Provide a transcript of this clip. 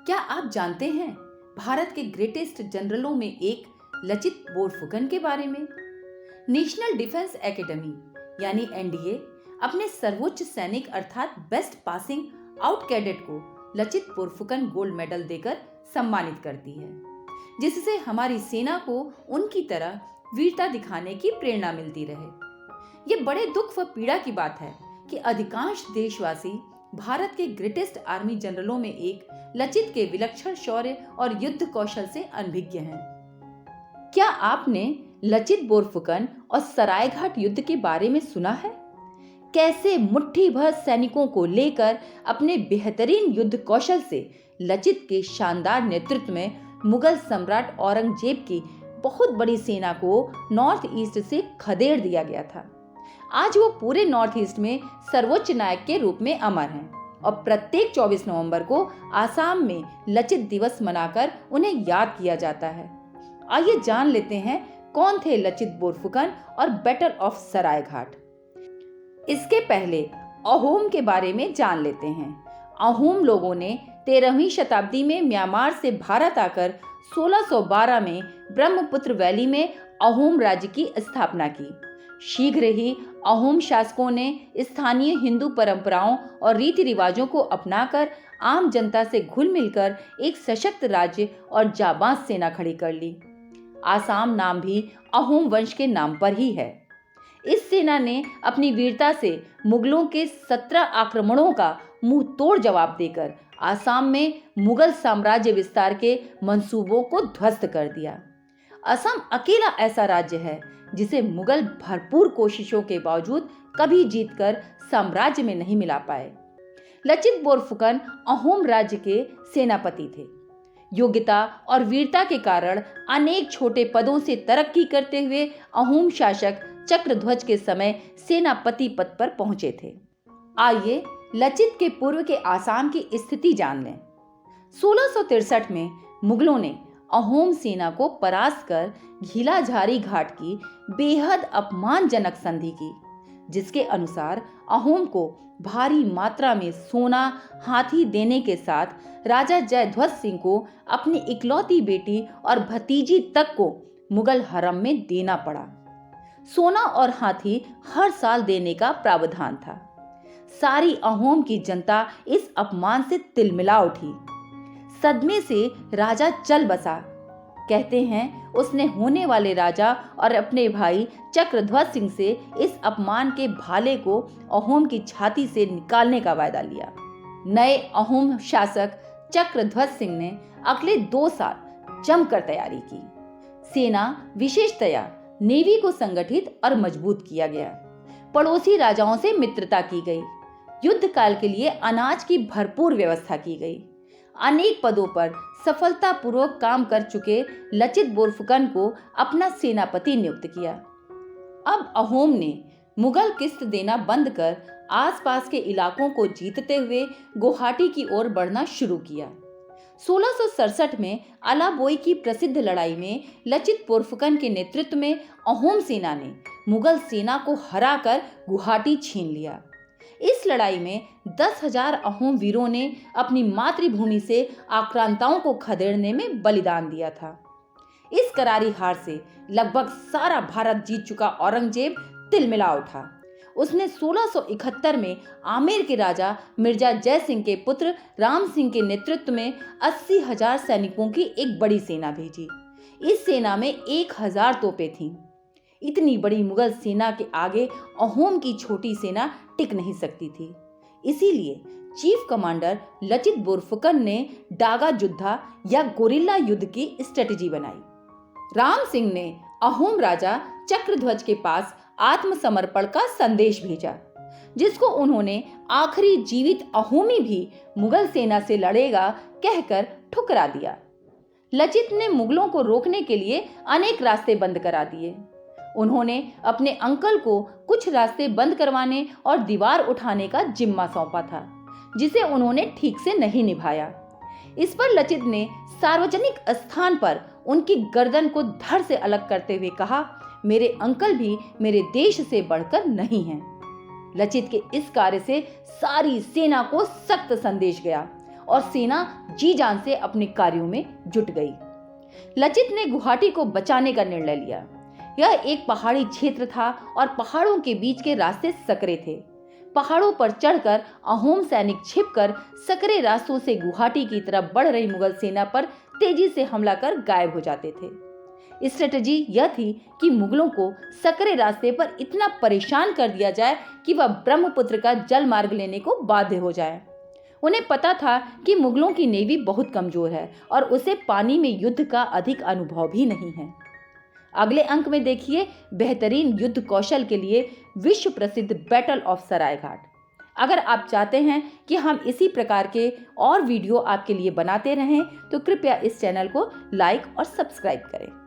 क्या आप जानते हैं भारत के ग्रेटेस्ट जनरलों में एक लचित बोरफुकन के बारे में? नेशनल डिफेंस एकेडमी यानी एनडीए अपने सर्वोच्च सैनिक अर्थात बेस्ट पासिंग आउट कैडेट को लचित बोरफुकन गोल्ड मेडल देकर सम्मानित करती है, जिससे हमारी सेना को उनकी तरह वीरता दिखाने की प्रेरणा मिलती रहे। ये बड़े दुख व पीड़ा की बात है कि अधिकांश देशवासी भारत के ग्रेटेस्ट आर्मी जनरलों में एक लचित के विलक्षण शौर्य और युद्ध कौशल से अनभिज्ञ हैं। क्या आपने लचित बोरफुकन और सरायघाट युद्ध के बारे में सुना है? कैसे मुट्ठी भर सैनिकों को लेकर अपने बेहतरीन युद्ध कौशल से लचित के शानदार नेतृत्व में मुगल सम्राट औरंगजेब की बहुत बड़ी सेना को नॉर्थ ईस्ट से खदेड़ दिया गया था। आज वो पूरे नॉर्थ ईस्ट में सर्वोच्च नायक के रूप में अमर हैं और प्रत्येक 24 नवंबर को आसाम में लचित दिवस मनाकर उन्हें याद किया जाता है। आइए जान लेते हैं कौन थे लचित बोरफुकन और बैटल ऑफ सरायघाट। इसके पहले अहोम के बारे में जान लेते हैं। अहोम लोगों ने 13वीं शताब्दी में म्यांमार से भारत आकर 1612 में ब्रह्मपुत्र वैली में अहोम राज्य की स्थापना की। शीघ्र ही अहोम शासकों ने स्थानीय हिंदू परंपराओं और रीति रिवाजों को अपनाकर आम जनता से घुल मिलकर एक सशक्त राज्य और जाबाज सेना खड़ी कर ली। आसाम नाम भी अहोम वंश के नाम पर ही है। इस सेना ने अपनी वीरता से मुगलों के 17 आक्रमणों का मुंह तोड़ जवाब देकर आसाम में मुगल साम्राज्य विस्तार के मंसूबों को ध्वस्त कर दिया। असम अकेला ऐसा राज्य है जिसे मुगल भरपूर कोशिशों के बावजूद कभी जीतकर साम्राज्य में नहीं मिला पाए। लचित बोरफुकन अहोम राज्य के सेनापति थे। योग्यता और वीरता के कारण अनेक छोटे पदों से तरक्की करते हुए अहोम शासक चक्रध्वज के समय सेनापति पद पर पहुंचे थे। आइए लचित के पूर्व के आसाम की स्थिति जान लें। 1663 में मुगलों ने अहोम सेना को परास्त कर घिलाझारी घाट की बेहद अपमानजनक संधि की, जिसके अनुसार अहोम को भारी मात्रा में सोना हाथी देने के साथ राजा जयध्वज सिंह को अपनी इकलौती बेटी और भतीजी तक को मुगल हरम में देना पड़ा। सोना और हाथी हर साल देने का प्रावधान था। सारी अहोम की जनता इस अपमान से तिलमिला उठी। सदमे से राजा चल बसा। कहते हैं उसने होने वाले राजा और अपने भाई चक्रध्वज सिंह से इस अपमान के भाले को अहोम की छाती से निकालने का वायदा लिया। नए अहोम शासक चक्रध्वज सिंह ने अगले 2 साल जमकर तैयारी की। सेना विशेषतया नेवी को संगठित और मजबूत किया गया। पड़ोसी राजाओं से मित्रता की गई। युद्ध काल के लिए अनाज की भरपूर व्यवस्था की गई। अनेक पदों पर सफलतापूर्वक काम कर चुके लचित बोरफुकन को अपना सेनापति नियुक्त किया। अब अहोम ने मुगल किस्त देना बंद कर आसपास के इलाकों को जीतते हुए गुवाहाटी की ओर बढ़ना शुरू किया। 1667 में अलाबोई की प्रसिद्ध लड़ाई में लचित बोरफुकन के नेतृत्व में अहोम सेना ने मुगल सेना को हराकर गुवाहाटी छीन लिया। इस लड़ाई में 10,000 अहोम वीरों ने अपनी मातृभूमि से आक्रांताओं को खदेड़ने में बलिदान दिया था। इस करारी हार से लगभग सारा भारत जीत चुका औरंगजेब तिलमिला उठा। उसने 1671 में आमेर के राजा मिर्जा जय सिंह के पुत्र राम सिंह के नेतृत्व में 80,000 सैनिकों की एक बड़ी सेना भेजी। इस सेना में 1,000 तोपें थीं। इतनी बड़ी मुगल सेना के आगे अहोम की छोटी सेना टिक नहीं सकती थी। इसीलिए चीफ कमांडर लचित बोरफुकन ने डागा युद्धा या गोरिल्ला युद्ध की स्ट्रेटजी बनाई। राम सिंह ने अहोम राजा चक्रध्वज के पास आत्मसमर्पण का संदेश भेजा, जिसको उन्होंने आखिरी जीवित अहोमी भी मुगल सेना से लड़ेगा कहकर ठुकरा दिया। लचित ने मुगलों को रोकने के लिए अनेक रास्ते बंद करा दिए। उन्होंने अपने अंकल को कुछ रास्ते बंद करवाने और दीवार उठाने का जिम्मा सौंपा था, जिसे उन्होंने ठीक से नहीं निभाया। इस पर लचित ने सार्वजनिक स्थान पर उनकी गर्दन को धड़ से अलग करते हुए कहा, मेरे अंकल भी मेरे देश से बढ़कर नहीं हैं। लचित के इस कार्य से सारी सेना को सख्त संदेश गया और सेना जी जान से अपने कार्यों में जुट गई। लचित ने गुवाहाटी को बचाने का निर्णय लिया। यह एक पहाड़ी क्षेत्र था और पहाड़ों के बीच के रास्ते सकरे थे। पहाड़ों पर चढ़कर अहोम सैनिक छिपकर सकरे रास्तों से गुवाहाटी की तरफ बढ़ रही मुगल सेना पर तेजी से हमला कर गायब हो जाते थे। स्ट्रेटजी यह थी कि मुगलों को सकरे रास्ते पर इतना परेशान कर दिया जाए कि वह ब्रह्मपुत्र का जल मार्ग लेने को बाध्य हो जाए। उन्हें पता था कि मुगलों की नेवी बहुत कमजोर है और उसे पानी में युद्ध का अधिक अनुभव भी नहीं है। अगले अंक में देखिए बेहतरीन युद्ध कौशल के लिए विश्व प्रसिद्ध बैटल ऑफ सरायघाट। अगर आप चाहते हैं कि हम इसी प्रकार के और वीडियो आपके लिए बनाते रहें तो कृपया इस चैनल को लाइक और सब्सक्राइब करें।